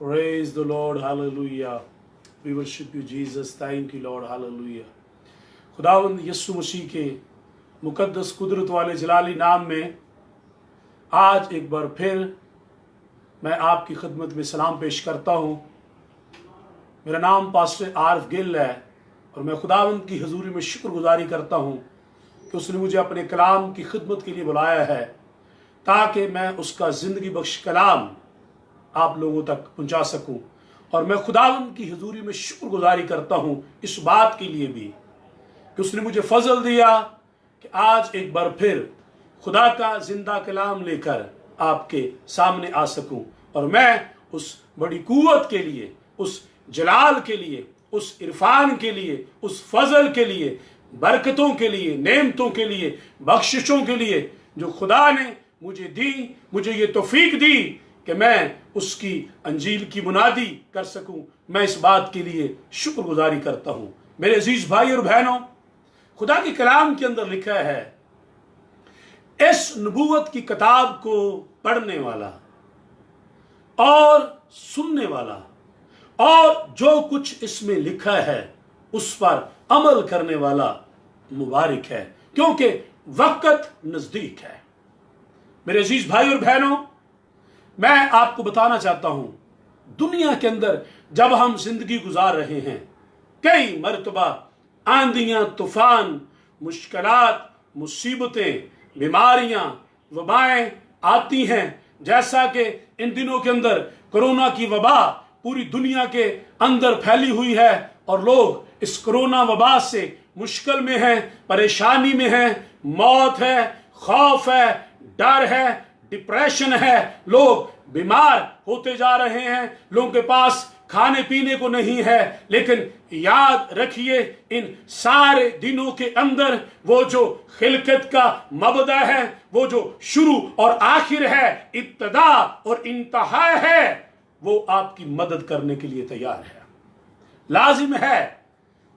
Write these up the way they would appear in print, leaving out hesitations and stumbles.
Praise the Lord, hallelujah. We worship you, Jesus. Thank you, Lord, hallelujah. खुदावंद यीशु मसीह के मुकद्दस कुदरत वाले जलाली नाम में आज एक बार फिर मैं आपकी खिदमत में सलाम पेश करता हूँ। मेरा नाम पास्टर आरिफ गिल है और मैं खुदावंद की हजूरी में शुक्रगुजारी करता हूँ कि उसने मुझे अपने कलाम की खिदमत के लिए बुलाया है ताकि मैं उसका ज़िंदगी बख्श कलाम आप लोगों तक पहुँचा सकूँ। और मैं खुदावंद की हजूरी में शुक्रगुजारी करता हूँ इस बात के लिए भी कि उसने मुझे फजल दिया कि आज एक बार फिर खुदा का जिंदा कलाम लेकर आपके सामने आ सकूं। और मैं उस बड़ी कुव्वत के लिए, उस जलाल के लिए, उस इरफान के लिए, उस फजल के लिए, बरकतों के लिए, नेमतों के लिए, बख्शिशों के लिए जो खुदा ने मुझे दी, मुझे ये तौफीक दी कि मैं उसकी अंजील की मुनादी कर सकूं, मैं इस बात के लिए शुक्रगुजारी करता हूं। मेरे अजीज भाई और बहनों, खुदा के कलाम के अंदर लिखा है, इस नबूवत की किताब को पढ़ने वाला और सुनने वाला और जो कुछ इसमें लिखा है उस पर अमल करने वाला मुबारक है, क्योंकि वक्त नजदीक है। मेरे अजीज भाई और बहनों, मैं आपको बताना चाहता हूं, दुनिया के अंदर जब हम जिंदगी गुजार रहे हैं, कई मर्तबा आंधियां, तूफान, मुश्किलात, मुसीबतें, बीमारियां, वबाएं आती हैं। जैसा कि इन दिनों के अंदर कोरोना की वबा पूरी दुनिया के अंदर फैली हुई है और लोग इस कोरोना वबा से मुश्किल में हैं, परेशानी में हैं, मौत है, खौफ है, डर है, डिप्रेशन है, लोग बीमार होते जा रहे हैं, लोगों के पास खाने पीने को नहीं है। लेकिन याद रखिए, इन सारे दिनों के अंदर वो जो खिलकत का मबदा है, वो जो शुरू और आखिर है, इब्तदा और इंतहा है, वो आपकी मदद करने के लिए तैयार है। लाजिम है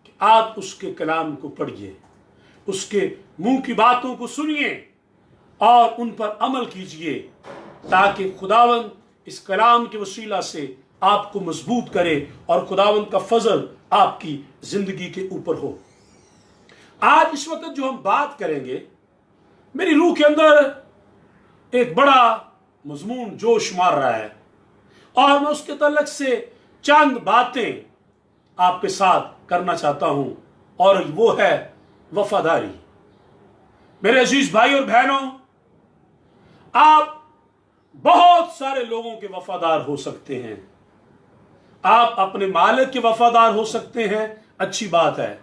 कि आप उसके कलाम को पढ़िए, उसके मुंह की बातों को सुनिए और उन पर अमल कीजिए ताकि खुदावंद इस कलाम के वसीला से आपको मजबूत करे और खुदावंद का फजल आपकी जिंदगी के ऊपर हो। आज इस वक्त जो हम बात करेंगे, मेरी रूह के अंदर एक बड़ा मजमून जोश मार रहा है और मैं उसके तल्लक से चंद बातें आपके साथ करना चाहता हूं और वो है वफादारी। मेरे अजीज भाई और बहनों, आप बहुत सारे लोगों के वफादार हो सकते हैं। आप अपने मालिक के वफादार हो सकते हैं, अच्छी बात है।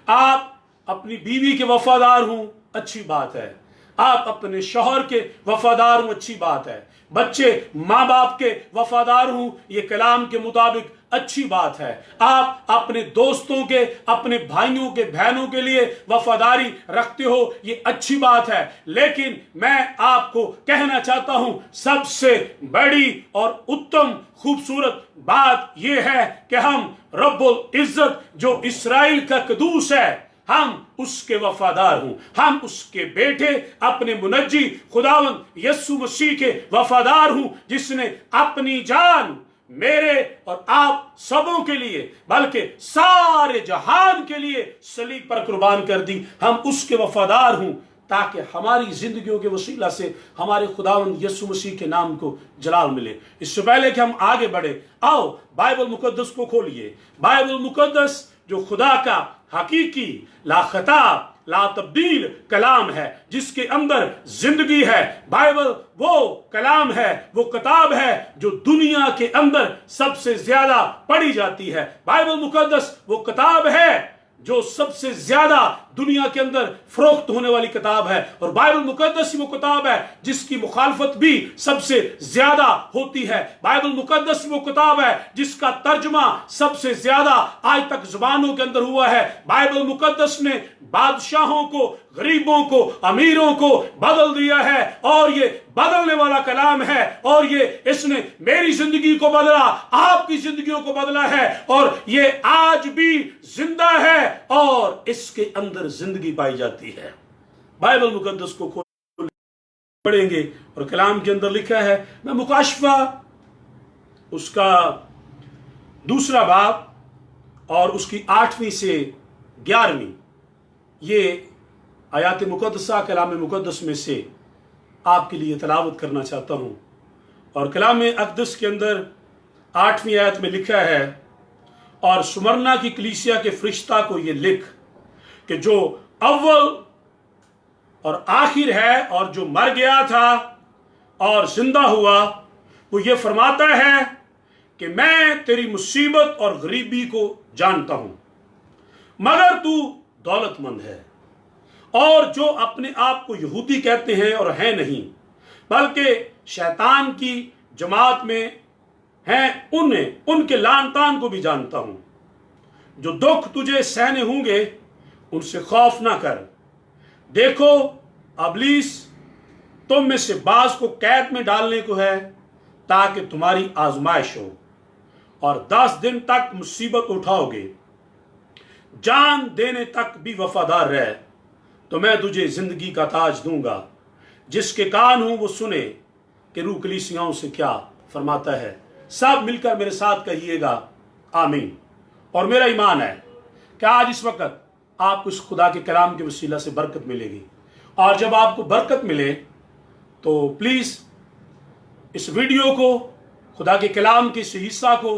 आप अपनी बीवी के वफादार हों, अच्छी बात है। आप अपने शौहर के वफादार हों, अच्छी बात है। बच्चे माँ बाप के वफादार हों, ये कलाम के मुताबिक अच्छी बात है। आप अपने दोस्तों के, अपने भाइयों के, बहनों के लिए वफादारी रखते हो, ये अच्छी बात है। लेकिन मैं आपको कहना चाहता हूं, सबसे बड़ी और उत्तम खूबसूरत बात यह है कि हम रब्बुल इज्जत जो इस्राइल का कदूस है, हम उसके वफादार हूं। हम उसके बेटे, अपने मुनज्जी खुदावंद यीशु मसीह के वफादार हूं, जिसने अपनी जान मेरे और आप सबों के लिए, बल्कि सारे जहान के लिए सलीब पर कुर्बान कर दी। हम उसके वफादार हूं ताकि हमारी जिंदगियों के वसीला से हमारे खुदावंद यीशु मसीह के नाम को जलाल मिले। इससे पहले कि हम आगे बढ़े, आओ बाइबल मुकद्दस को खोलिए। बाइबल मुकद्दस जो खुदा का हकीकी, लाखताब, ला तब्दील कलाम है, जिसके अंदर जिंदगी है। बाइबल वो कलाम है, वो किताब है जो दुनिया के अंदर सबसे ज्यादा पढ़ी जाती है। बाइबल मुकद्दस वो किताब है जो सबसे ज्यादा दुनिया के अंदर फरोख्त होने वाली किताब है। और बाइबल मुकद्दस ही वो किताब है जिसकी मुखालफत भी सबसे ज्यादा होती है। बाइबल मुकद्दस वो किताब है जिसका तर्जुमा सबसे ज्यादा आज तक जुबानों के अंदर हुआ है। बाइबल मुकद्दस ने बादशाहों को, गरीबों को, अमीरों को बदल दिया है और ये बदलने वाला कलाम है। और ये इसने मेरी जिंदगी को बदला, आपकी जिंदगियों को बदला है और ये आज भी जिंदा है और इसके अंदर जिंदगी पाई जाती है। बाइबल मुकद्दस को पढ़ेंगे। और कलाम के अंदर लिखा है, मैं मुकाशफा उसका 2 बाब और उसकी 8वीं से 11वीं ये आयात मुकद्दसा कलाम मुकद्दस में से आपके लिए तलावत करना चाहता हूं। और कलाम अक़दस के अंदर 8वीं आयत में लिखा है, और सुमरना की कलीसिया के फरिश्ता को ये लिख कि जो अव्वल और आखिर है और जो मर गया था और जिंदा हुआ, वो ये फरमाता है कि मैं तेरी मुसीबत और गरीबी को जानता हूं, मगर तू दौलतमंद है, और जो अपने आप को यहूदी कहते हैं और हैं नहीं बल्कि शैतान की जमात में हैं, उनके लान तान को भी जानता हूं। जो दुख तुझे सहने होंगे उनसे खौफ ना कर। देखो, अबलीस तुम में से बाज को कैद में डालने को है ताकि तुम्हारी आजमाइश हो, और 10 दिन तक मुसीबत उठाओगे। जान देने तक भी वफादार रह, तो मैं तुझे जिंदगी का ताज दूंगा। जिसके कान हो वो सुने कि रूह कलीसियाओं से क्या फरमाता है। सब मिलकर मेरे साथ कहिएगा आमीन। और मेरा ईमान है कि आज इस वक्त आपको इस खुदा के कलाम के वसीला से बरकत मिलेगी। और जब आपको बरकत मिले तो प्लीज इस वीडियो को, खुदा के कलाम के इस हिस्सा को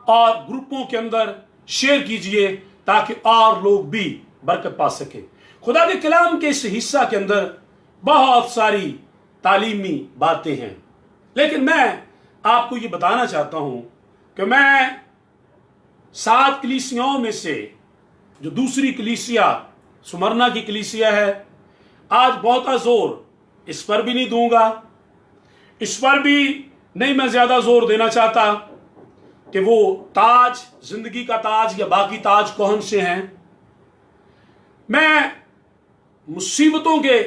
और ग्रुपों के अंदर शेयर कीजिए ताकि और लोग भी बरकत पा सके। खुदा के कलाम के इस हिस्सा के अंदर बहुत सारी तालीमी बातें हैं, लेकिन मैं आपको ये बताना चाहता हूं कि मैं 7 कलीसियाओं में से जो दूसरी कलीसिया सुमरना की कलीसिया है, आज बहुता जोर इस पर भी नहीं दूंगा, इस पर भी नहीं मैं ज्यादा जोर देना चाहता कि वो ताज, जिंदगी का ताज या बाकी ताज कौन से हैं। मैं मुसीबतों के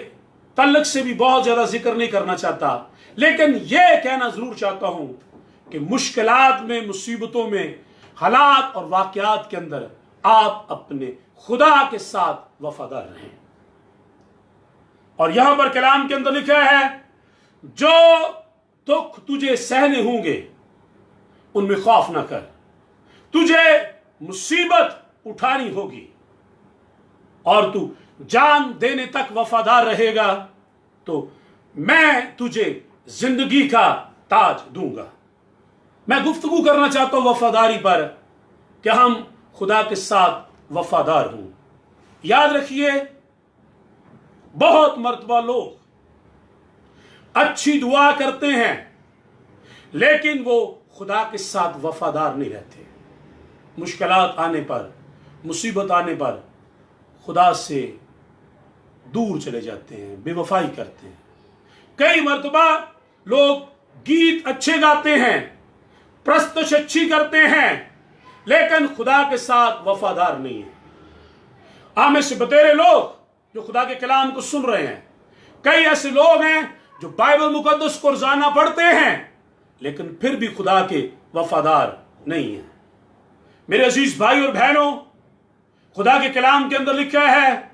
तल्लक से भी बहुत ज्यादा जिक्र नहीं करना चाहता, लेकिन यह कहना जरूर चाहता हूं कि मुश्किलात में, मुसीबतों में, हालात और वाकयात के अंदर आप अपने खुदा के साथ वफादार रहें। और यहां पर कलाम के अंदर लिखा है, जो दुख तुझे सहने होंगे उनमें खौफ ना कर। तुझे मुसीबत उठानी होगी और तू जान देने तक वफादार रहेगा, तो मैं तुझे जिंदगी का ताज दूंगा। मैं गुफ्तगू करना चाहता हूं वफादारी पर, कि हम खुदा के साथ वफादार हूं। याद रखिए, बहुत मर्तबा लोग अच्छी दुआ करते हैं लेकिन वो खुदा के साथ वफादार नहीं रहते। मुश्किलात आने पर, मुसीबत आने पर खुदा से दूर चले जाते हैं, बेवफाई करते हैं। कई मर्तबा लोग गीत अच्छे गाते हैं, प्रस्तुत अच्छी करते हैं, लेकिन खुदा के साथ वफादार नहीं है। आमे से बतेरे लोग जो खुदा के कलाम को सुन रहे हैं, कई ऐसे लोग हैं जो बाइबल मुकद्दस को रोजाना पढ़ते हैं लेकिन फिर भी खुदा के वफादार नहीं है। मेरे अजीज भाई और बहनों, खुदा के कलाम के अंदर लिखा है,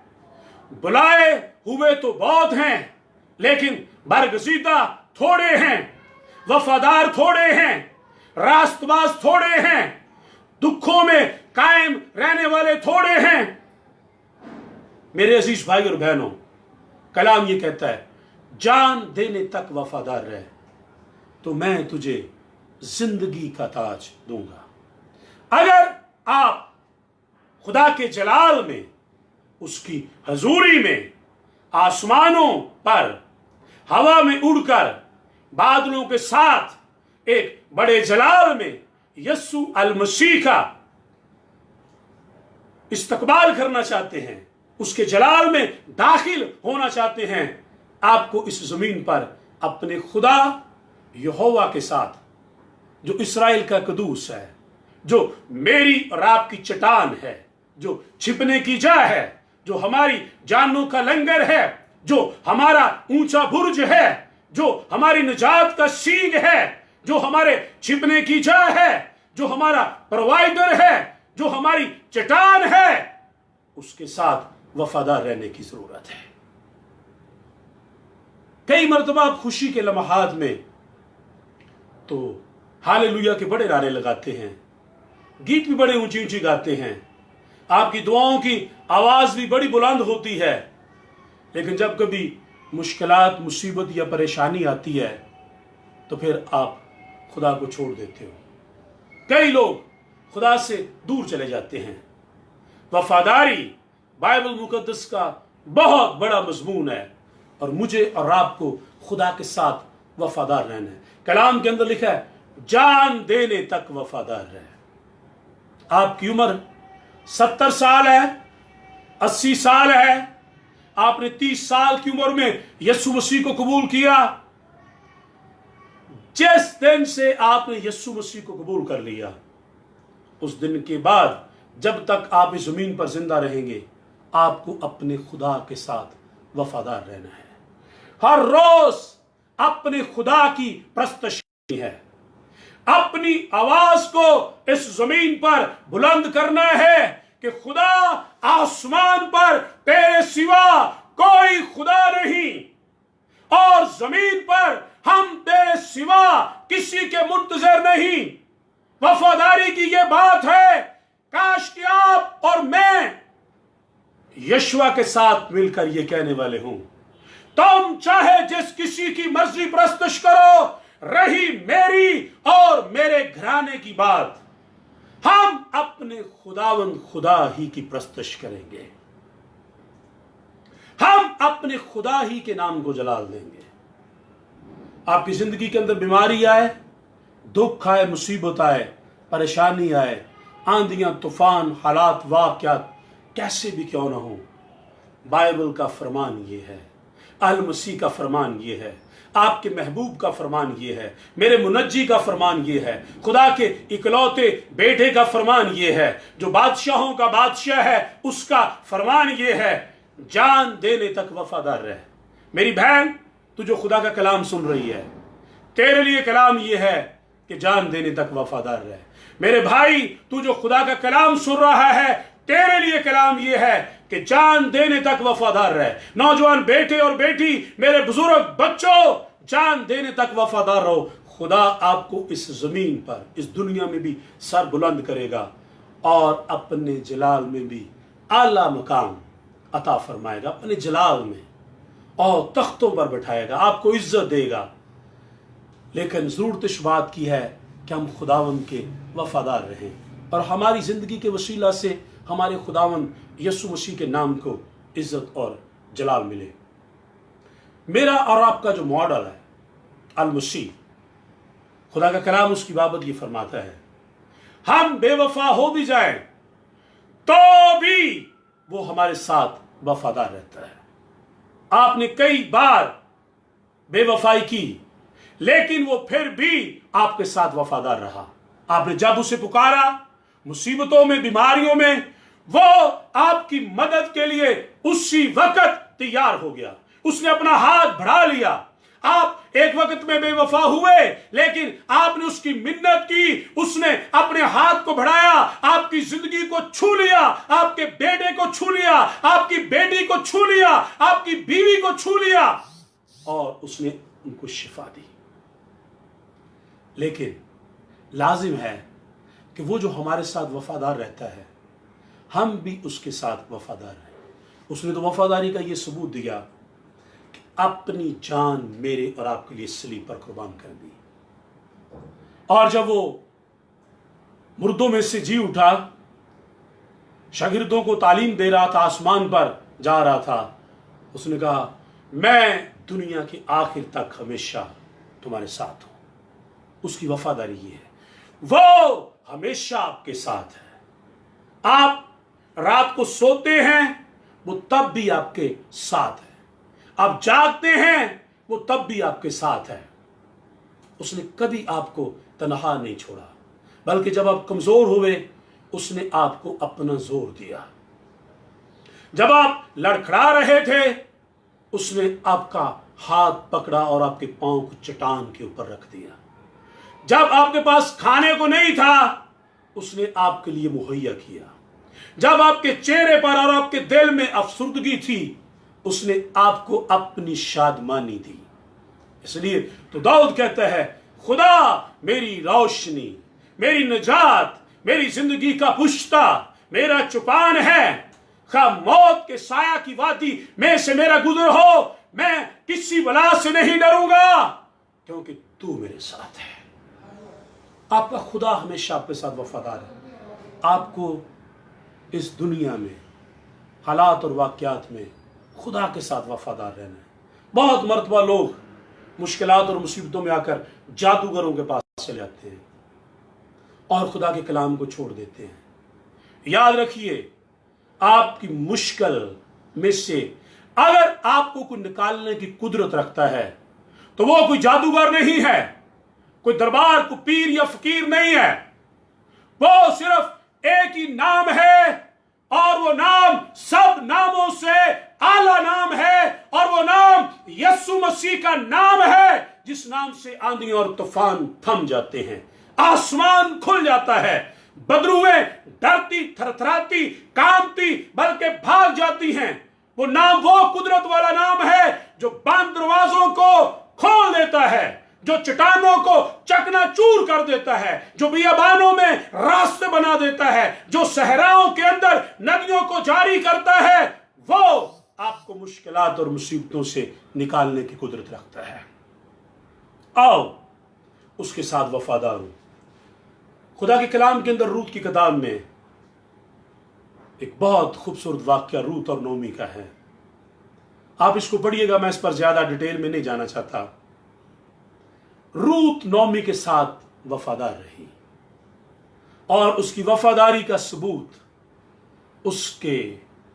बुलाए हुए तो बहुत हैं लेकिन बरगजीदा थोड़े हैं, वफादार थोड़े हैं, रास्तबाज थोड़े हैं, दुखों में कायम रहने वाले थोड़े हैं। मेरे अजीज भाई और बहनों, कलाम ये कहता है, जान देने तक वफादार रहे तो मैं तुझे जिंदगी का ताज दूंगा। अगर आप खुदा के जलाल में, उसकी हजूरी में, आसमानों पर हवा में उड़कर बादलों के साथ एक बड़े जलाल में यस्सु अल मसीह का इस्तकबाल करना चाहते हैं, उसके जलाल में दाखिल होना चाहते हैं, आपको इस जमीन पर अपने खुदा यहोवा के साथ, जो इस्राएल का कदूस है, जो मेरी और आपकी चट्टान है, जो छिपने की जगह है, जो हमारी जानों का लंगर है, जो हमारा ऊंचा बुर्ज है, जो हमारी निजात का सींग है, जो हमारे छिपने की जगह है, जो हमारा प्रोवाइडर है, जो हमारी चट्टान है, उसके साथ वफादार रहने की जरूरत है। कई मरतबा आप खुशी के लम्हात में तो हालेलुया के बड़े नारे लगाते हैं, गीत भी बड़े ऊंची ऊंची गाते हैं, आपकी दुआओं की आवाज भी बड़ी बुलंद होती है। लेकिन जब कभी मुश्किलात, मुसीबत या परेशानी आती है तो फिर आप खुदा को छोड़ देते हो। कई लोग खुदा से दूर चले जाते हैं। वफादारी बाइबल मुकद्दस का बहुत बड़ा मजमून है और मुझे और आपको खुदा के साथ वफादार रहना है। कलाम के अंदर लिखा है, जान देने तक वफादार रहे। आपकी उम्र 70 साल है, 80 साल है, आपने 30 साल की उम्र में यीशु मसीह को कबूल किया। जिस दिन से आपने यीशु मसीह को कबूल कर लिया, उस दिन के बाद जब तक आप इस जमीन पर जिंदा रहेंगे, आपको अपने खुदा के साथ वफादार रहना है। हर रोज अपने खुदा की प्रस्तुति है, अपनी आवाज को इस जमीन पर बुलंद करना है कि खुदा, आसमान पर तेरे सिवा कोई खुदा नहीं और जमीन पर हम तेरे सिवा किसी के मुंतजर नहीं। वफादारी की यह बात है। काश कि आप और मैं यशुआ के साथ मिलकर यह कहने वाले हूं, तुम चाहे जिस किसी की मर्जी प्रस्तुत करो, रही मेरी और मेरे घराने की बात, हम अपने खुदावंद खुदा ही की प्रस्तुत करेंगे। हम अपने खुदा ही के नाम को जलाल देंगे। आपकी जिंदगी के अंदर बीमारी आए, दुख आए, मुसीबत आए, परेशानी आए, आंधियां, तूफान, हालात, वाकयात कैसे भी क्यों ना हो, बाइबल का फरमान ये है, अल मसीह का फरमान ये है, आपके महबूब का फरमान ये है, मेरे मुनज्जी का फरमान ये है, खुदा के इकलौते बेटे का फरमान ये है, जो बादशाहों का बादशाह है उसका फरमान ये है, जान देने तक वफादार रहे। मेरी बहन, तू जो खुदा का कलाम सुन रही है, तेरे लिए कलाम ये है कि जान देने तक वफादार रहे। मेरे भाई, तू जो खुदा का कलाम सुन रहा है, तेरे लिए कलाम ये है कि जान देने तक वफादार रहे। नौजवान बेटे और बेटी, मेरे बुजुर्ग बच्चों, जान देने तक वफादार रहो। खुदा आपको इस जमीन पर, इस दुनिया में भी सर बुलंद करेगा और अपने जलाल में भी आला मकाम अता फरमाएगा, अपने जलाल में और तख्तों पर बैठाएगा, आपको इज्जत देगा। लेकिन जरूरत इस बात की है कि हम खुदावंद के वफादार रहें और हमारी जिंदगी के वसीला से हमारे खुदावंद यीशु मसीह के नाम को इज्जत और जलाल मिले। मेरा और आपका जो मॉडल है अल मसीह, खुदा का कलाम उसकी बाबत ये फरमाता है, हम बेवफा हो भी जाएं तो भी वो हमारे साथ वफादार रहता है। आपने कई बार बेवफाई की, लेकिन वो फिर भी आपके साथ वफादार रहा। आपने जब उसे पुकारा, मुसीबतों में, बीमारियों में, वो आपकी मदद के लिए उसी वक्त तैयार हो गया। उसने अपना हाथ बढ़ा लिया। आप एक वक्त में बेवफा हुए, लेकिन आपने उसकी मिन्नत की, उसने अपने हाथ को बढ़ाया, आपकी जिंदगी को छू लिया, आपके बेटे को छू लिया, आपकी बेटी को छू लिया, आपकी बीवी को छू लिया और उसने उनको शिफा दी। लेकिन लाजिम है कि वो जो हमारे साथ वफादार रहता है, हम भी उसके साथ वफादार हैं। उसने तो वफादारी का ये सबूत दिया कि अपनी जान मेरे और आपके लिए सलीब पर कुर्बान कर दी। और जब वो मुर्दों में से जी उठा, शागिर्दों को तालीम दे रहा था, आसमान पर जा रहा था, उसने कहा, मैं दुनिया के आखिर तक हमेशा तुम्हारे साथ हूं। उसकी वफादारी ये है, वो हमेशा आपके साथ है। आप रात को सोते हैं, वो तब भी आपके साथ है। आप जागते हैं, वो तब भी आपके साथ है। उसने कभी आपको तन्हा नहीं छोड़ा, बल्कि जब आप कमजोर हुए, उसने आपको अपना जोर दिया। जब आप लड़खड़ा रहे थे, उसने आपका हाथ पकड़ा और आपके पांव को चट्टान के ऊपर रख दिया। जब आपके पास खाने को नहीं था, उसने आपके लिए मुहैया किया। जब आपके चेहरे पर और आपके दिल में अफसुर्दगी थी, उसने आपको अपनी शादमानी दी। इसलिए तो दाऊद कहता है, खुदा मेरी रोशनी, मेरी निजात, मेरी जिंदगी का पुश्ता, मेरा चुपान है। खा मौत के साया की वादी में से मेरा गुजर हो, मैं किसी बला से नहीं डरूंगा, क्योंकि तू मेरे साथ है। आपका खुदा हमेशा आपके साथ वफादार है। आपको इस दुनिया में हालात और वाकयात में खुदा के साथ वफादार रहना है। बहुत मर्तबा लोग मुश्किलात और मुसीबतों में आकर जादूगरों के पास चले जाते हैं और खुदा के कलाम को छोड़ देते हैं। याद रखिए, आपकी मुश्किल में से अगर आपको कोई निकालने की कुदरत रखता है तो वो कोई जादूगर नहीं है, कोई दरबार को पीर या फकीर नहीं है। वो सिर्फ एक ही नाम है और वो नाम सब नामों से आला नाम है, और वो नाम यीशु मसीह का नाम है, जिस नाम से आंधी और तूफान थम जाते हैं, आसमान खुल जाता है, बदरुएं डरती थरथराती कांपती बल्कि भाग जाती हैं। वो नाम वो कुदरत वाला नाम है जो बंद दरवाजों को खोल देता है, जो चट्टानों को चकनाचूर कर देता है, जो बियाबानों में रास्ते बना देता है, जो सहराओं के अंदर नदियों को जारी करता है, वो आपको मुश्किलात और मुसीबतों से निकालने की कुदरत रखता है। आओ उसके साथ वफादार हो। खुदा के कलाम के अंदर रूत की किताब में एक बहुत खूबसूरत वाक्य रूत और नोमी का है। आप इसको पढ़िएगा, मैं इस पर ज्यादा डिटेल में नहीं जाना चाहता। रूत नोमी के साथ वफादार रही और उसकी वफादारी का सबूत उसके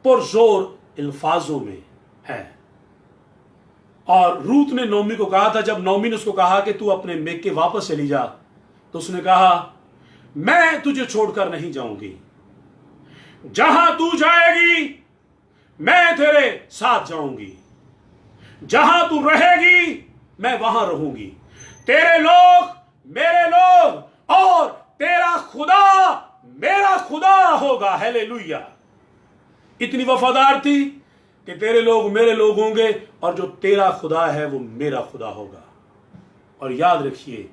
पुरजोर अल्फाजों में है। और रूत ने नोमी को कहा था, जब नोमी ने उसको कहा कि तू अपने मेके वापस चली जा, तो उसने कहा, मैं तुझे छोड़कर नहीं जाऊंगी, जहां तू जाएगी मैं तेरे साथ जाऊंगी, जहां तू रहेगी मैं वहां रहूंगी, तेरे लोग मेरे लोग और तेरा खुदा मेरा खुदा होगा। हालेलुया। इतनी वफादार थी कि तेरे लोग मेरे लोग होंगे और जो तेरा खुदा है वो मेरा खुदा होगा। और याद रखिए,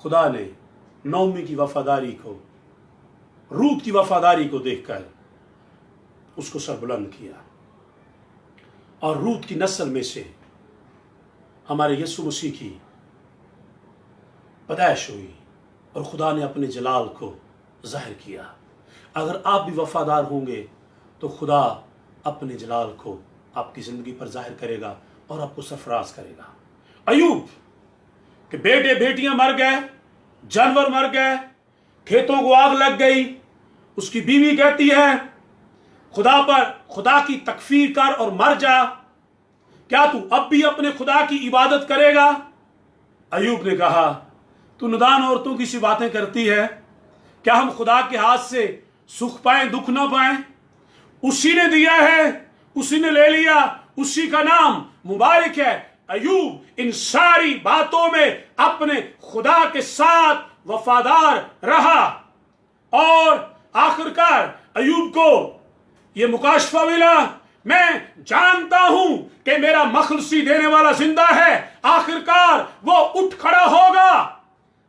खुदा ने नोमी की वफादारी को, रूत की वफादारी को देखकर उसको सरबुलंद किया और रूत की नस्ल में से हमारे यीशु मसीह की पैदाइश हुई और खुदा ने अपने जलाल को जाहिर किया। अगर आप भी वफादार होंगे तो खुदा अपने जलाल को आपकी जिंदगी पर जाहिर करेगा और आपको सरफराज करेगा। अयूब के बेटे बेटियां मर गए, जानवर मर गए, खेतों को आग लग गई, उसकी बीवी कहती है खुदा पर खुदा की तकफीर कर और मर जा, क्या तू अब भी अपने खुदा की इबादत करेगा? अयूब ने कहा, तू नादान औरतों की सी बातें करती है, क्या हम खुदा के हाथ से सुख पाए दुख ना पाए? उसी ने दिया है, उसी ने ले लिया, उसी का नाम मुबारक है। अयूब इन सारी बातों में अपने खुदा के साथ वफादार रहा और आखिरकार अयूब को यह मुकाशफा मिला, मैं जानता हूं कि मेरा मखलसी देने वाला जिंदा है, आखिरकार वो उठ खड़ा होगा।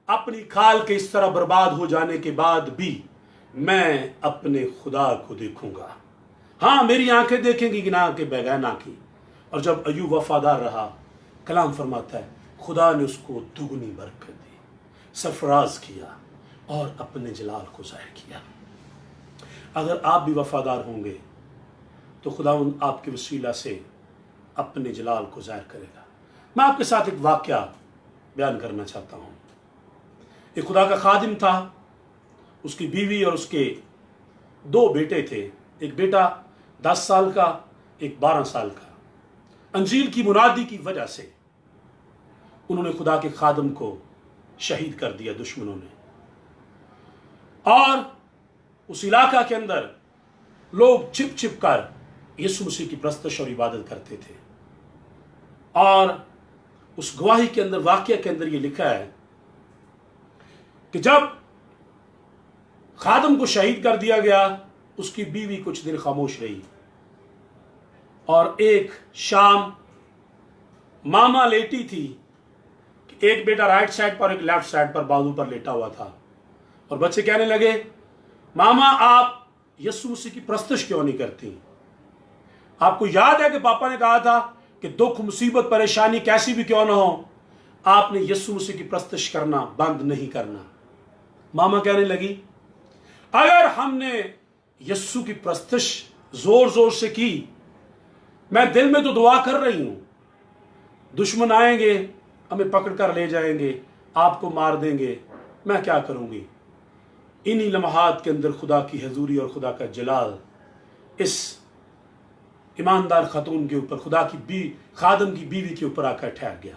अपनी खाल के इस तरह बर्बाद हो जाने के बाद भी मैं अपने खुदा को देखूंगा। हाँ, मेरी आंखें देखेंगी कि ना के बेगाना की। और जब अयूब वफादार रहा, कलाम फरमाता है खुदा ने उसको दुगनी बरकत दी, सरफराज किया और अपने जलाल को जाहिर किया। अगर आप भी वफादार होंगे तो खुदा आपके वसीला से अपने जलाल को जाहिर करेगा। मैं आपके साथ एक वाकया बयान करना चाहता हूँ। एक खुदा का खादिम था, उसकी बीवी और उसके 2 बेटे थे। एक बेटा 10 साल का, एक 12 साल का। अंजील की मुनादी की वजह से उन्होंने खुदा के खादिम को शहीद कर दिया दुश्मनों ने। और उस इलाका के अंदर लोग छिप छिप कर यीशु मसीह की प्रस्तश और इबादत करते थे। और उस गवाही के अंदर, वाक्य के अंदर यह लिखा है कि जब खादिम को शहीद कर दिया गया, उसकी बीवी कुछ देर खामोश रही और एक शाम मामा लेटी थी, एक बेटा राइट साइड पर, एक लेफ्ट साइड पर बाजू पर लेटा हुआ था। और बच्चे कहने लगे, मामा आप यीशु मसीह की प्रस्तुति क्यों नहीं करती? आपको याद है कि पापा ने कहा था कि दुख, मुसीबत, परेशानी कैसी भी क्यों ना हो, आपने यीशु मसीह की प्रस्तुति करना बंद नहीं करना। मामा कहने लगी, अगर हमने यीशु की प्रस्तुति जोर जोर से की, मैं दिल में तो दुआ कर रही हूं, दुश्मन आएंगे, हमें पकड़ कर ले जाएंगे, आपको मार देंगे, मैं क्या करूंगी? इन्हीं लम्हात के अंदर खुदा की हजूरी और खुदा का जलाल इस ईमानदार खातून के ऊपर, खुदा की खादम की बीवी के ऊपर आकर ठहर गया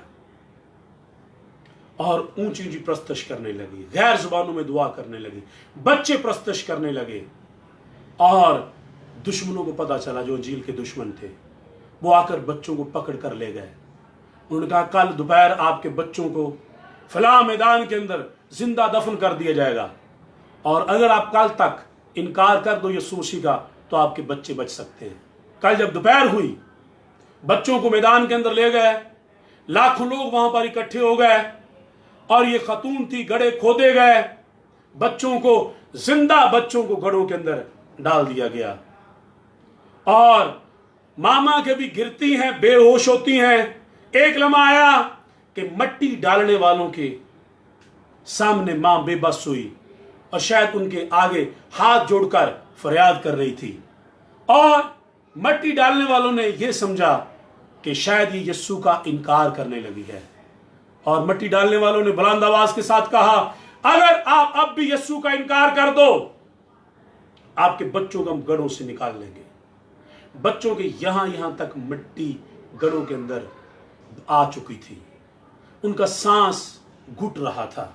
और ऊंची ऊंची प्रस्तुति करने लगी, गैर जुबानों में दुआ करने लगी, बच्चे प्रस्तुति करने लगे। और दुश्मनों को पता चला, जो अंजील के दुश्मन थे, वो आकर बच्चों को पकड़ कर ले गए। उन्होंने कहा, कल दोपहर आपके बच्चों को फलां मैदान के अंदर जिंदा दफन कर दिया जाएगा, और अगर आप कल तक इनकार कर दो यीशु मसीह का, तो आपके बच्चे बच सकते हैं। कल जब दोपहर हुई, बच्चों को मैदान के अंदर ले गए, लाखों लोग वहां पर इकट्ठे हो गए, और ये खातून थी, गड्ढे खोदे गए, बच्चों को, जिंदा बच्चों को गड्ढों के अंदर डाल दिया गया। और मामा के भी गिरती हैं, बेहोश होती हैं। एक लम्हा आया कि मट्टी डालने वालों के सामने मां बेबस हुई, और शायद उनके आगे हाथ जोड़कर फरियाद कर रही थी। और मट्टी डालने वालों ने यह समझा कि शायद ये यीशु का इनकार करने लगी है, और मट्टी डालने वालों ने बुलंद आवाज के साथ कहा, अगर आप अब भी यीशु का इनकार कर दो, आपके बच्चों को हम गढ़ों से निकाल लेंगे। बच्चों के यहां तक मिट्टी गढ़ों के अंदर आ चुकी थी, उनका सांस घुट रहा था।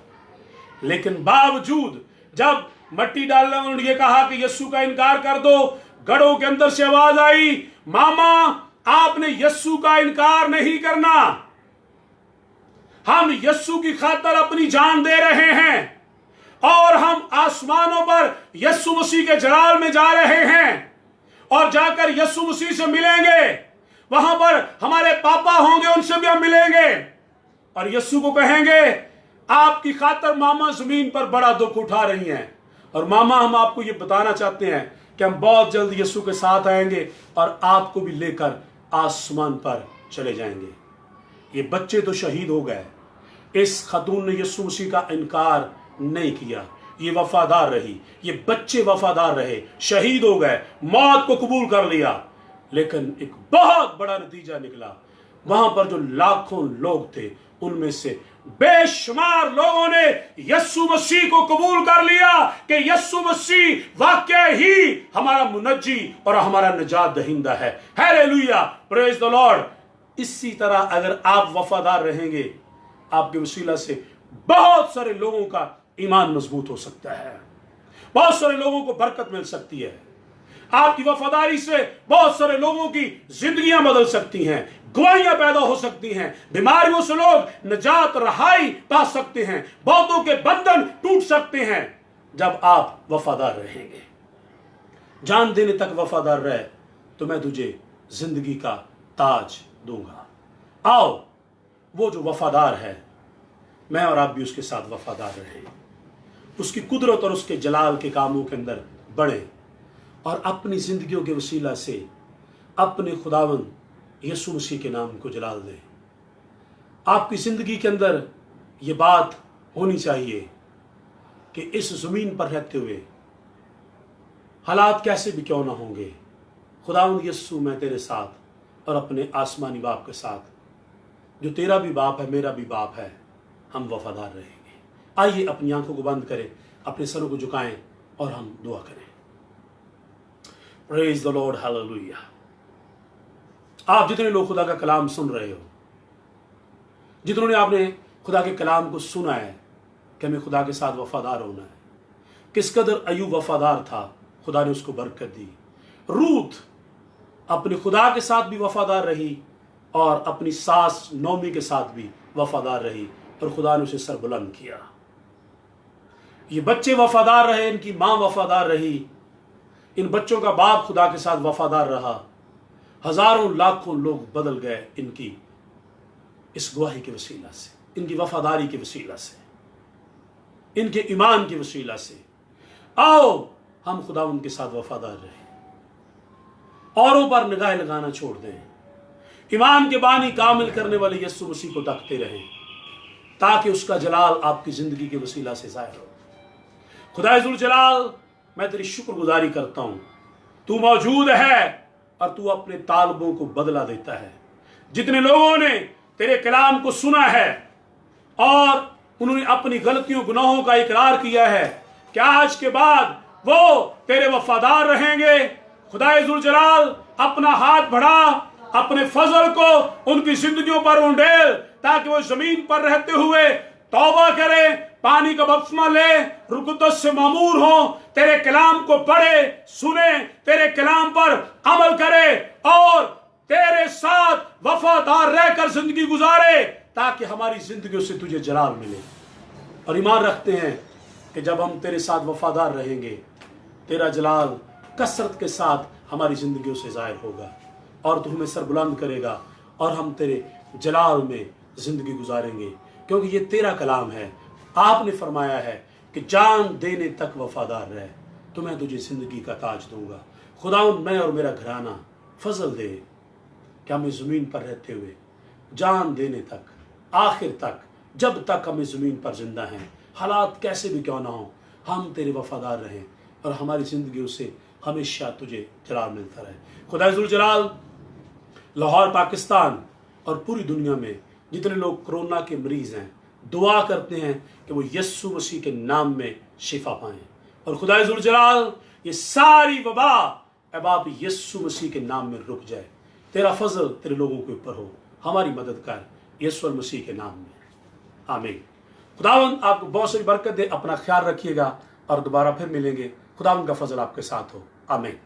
लेकिन बावजूद जब मट्टी डालने वालों ने यह कहा कि यीशु का इनकार कर दो, गढ़ों के अंदर से आवाज आई, मामा आपने यीशु का इनकार नहीं करना, हम यीशु की खातिर अपनी जान दे रहे हैं, और हम आसमानों पर यीशु मसीह के जलाल में जा रहे हैं, और जाकर यीशु मसीह से मिलेंगे। वहां पर हमारे पापा होंगे, उनसे भी हम मिलेंगे, और यीशु को कहेंगे, आपकी खातिर मामा जमीन पर बड़ा दुख उठा रही हैं, और मामा हम आपको ये बताना चाहते हैं कि हम बहुत जल्द यीशु के साथ आएंगे और आपको भी लेकर आसमान पर चले जाएंगे। ये बच्चे तो शहीद हो गए, इस खातून ने यीशु मसीह का इनकार नहीं किया, ये वफादार रही, ये बच्चे वफादार रहे, शहीद हो गए, मौत को कबूल कर लिया। लेकिन एक बहुत बड़ा नतीजा निकला, वहां पर जो लाखों लोग थे, उनमें से बेशुमार लोगों ने यीशु मसीह को कबूल कर लिया कि यीशु मसीह वाकई ही हमारा मुनज्जी और हमारा निजात दहिंदा है। Hallelujah, praise the Lord. इसी तरह अगर आप वफादार रहेंगे, आपके वसीला से बहुत सारे लोगों का ईमान मजबूत हो सकता है, बहुत सारे लोगों को बरकत मिल सकती है। आपकी वफादारी से बहुत सारे लोगों की जिंदगियां बदल सकती हैं, गवाहियां पैदा हो सकती हैं, बीमारियों से लोग निजात रहाई पा सकते हैं, बहुतों के बंधन टूट सकते हैं जब आप वफादार रहेंगे। जान देने तक वफादार रहे तो मैं तुझे जिंदगी का ताज दूंगा। आओ, वो जो वफादार है, मैं और आप भी उसके साथ वफादार रहें, उसकी कुदरत और उसके जलाल के कामों के अंदर बढ़े, और अपनी जिंदगियों के वसीला से अपने खुदावंद यीशु मसीह के नाम को जलाल दें। आपकी जिंदगी के अंदर ये बात होनी चाहिए कि इस जमीन पर रहते हुए हालात कैसे भी क्यों ना होंगे, खुदावंद यीशु मैं तेरे साथ और अपने आसमानी बाप के साथ, जो तेरा भी बाप है मेरा भी बाप है, हम वफादार रहेंगे। आइए अपनी आंखों को बंद करें, अपने सरों को झुकाएं और हम दुआ करें। Praise the Lord, hallelujah. आप जितने लोग खुदा का कलाम सुन रहे हो, जितनों ने आपने खुदा के कलाम को सुना है कि हमें खुदा के साथ वफादार होना है, किस कदर अय्यूब वफादार था, खुदा ने उसको बरकत दी। रूत अपने खुदा के साथ भी वफादार रही और अपनी सास नोमी के साथ भी वफादार रही, और खुदा ने उसे सरबुलंद किया। ये बच्चे वफादार रहे, इनकी मां वफादार रही, इन बच्चों का बाप खुदा के साथ वफादार रहा। हजारों लाखों लोग बदल गए इनकी इस गवाही के वसीला से, इनकी वफादारी के वसीला से, इनके ईमान के वसीला से आओ हम खुदा उनके साथ वफादार रहें, औरों पर निगाह लगाना छोड़ दें, ईमान के बानी कामिल करने वाले यीशु मसीह को तकते रहें, ताकि उसका जलाल आपकी जिंदगी के वसीला से ज़ाहिर हो। खुदा जुल जलाल, मैं तेरी शुक्रगुजारी करता हूं, तू मौजूद है और तू अपने तालबों को बदला देता है। जितने लोगों ने तेरे कलाम को सुना है और उन्होंने अपनी गलतियों गुनाहों का इकरार किया है, क्या आज के बाद वो तेरे वफादार रहेंगे? खुदा जुल जलाल, अपना हाथ बढ़ा, अपने फजल को उनकी जिंदगियों पर उंडेल, ताकि वो जमीन पर रहते हुए तौबा करे, पानी का बपतिस्मा ले, रूह कुद्दस से मामूर हो, तेरे कलाम को पढ़े, सुने, तेरे कलाम पर अमल करे और तेरे साथ वफादार रहकर जिंदगी गुजारे, ताकि हमारी जिंदगियों से तुझे जलाल मिले। और ईमान रखते हैं कि जब हम तेरे साथ वफादार रहेंगे, तेरा जलाल कसरत के साथ हमारी जिंदगियों से जाहिर होगा और तू हमें सरबुलंद करेगा और हम तेरे जलाल में जिंदगी गुजारेंगे, क्योंकि ये तेरा कलाम है। आपने फरमाया है कि जान देने तक वफादार रहे तो मैं तुझे जिंदगी का ताज दूंगा। खुदावंद, मैं और मेरा घराना फजल दे कि हमें ज़मीन पर रहते हुए जान देने तक, आखिर तक, जब तक हमें ज़मीन पर जिंदा हैं, हालात कैसे भी क्यों ना हो, हम तेरे वफादार रहें और हमारी ज़िंदगियों से हमेशा तुझे जलाल मिलता रहे। खुदा जुल जलाल, लाहौर पाकिस्तान और पूरी दुनिया में जितने लोग कोरोना के मरीज़ हैं, दुआ करते हैं कि वो यीशु मसीह के नाम में शिफा पाएं। और खुदा जुल जलाल, ये सारी वबा अब आप यीशु मसीह के नाम में रुक जाए। तेरा फजल तेरे लोगों के ऊपर हो, हमारी मदद कर यीशु मसीह के नाम में, आमीन। खुदावंद आपको बहुत सारी बरकत दे। अपना ख्याल रखिएगा और दोबारा फिर मिलेंगे। खुदावंद का फजल आपके साथ हो, आमीन।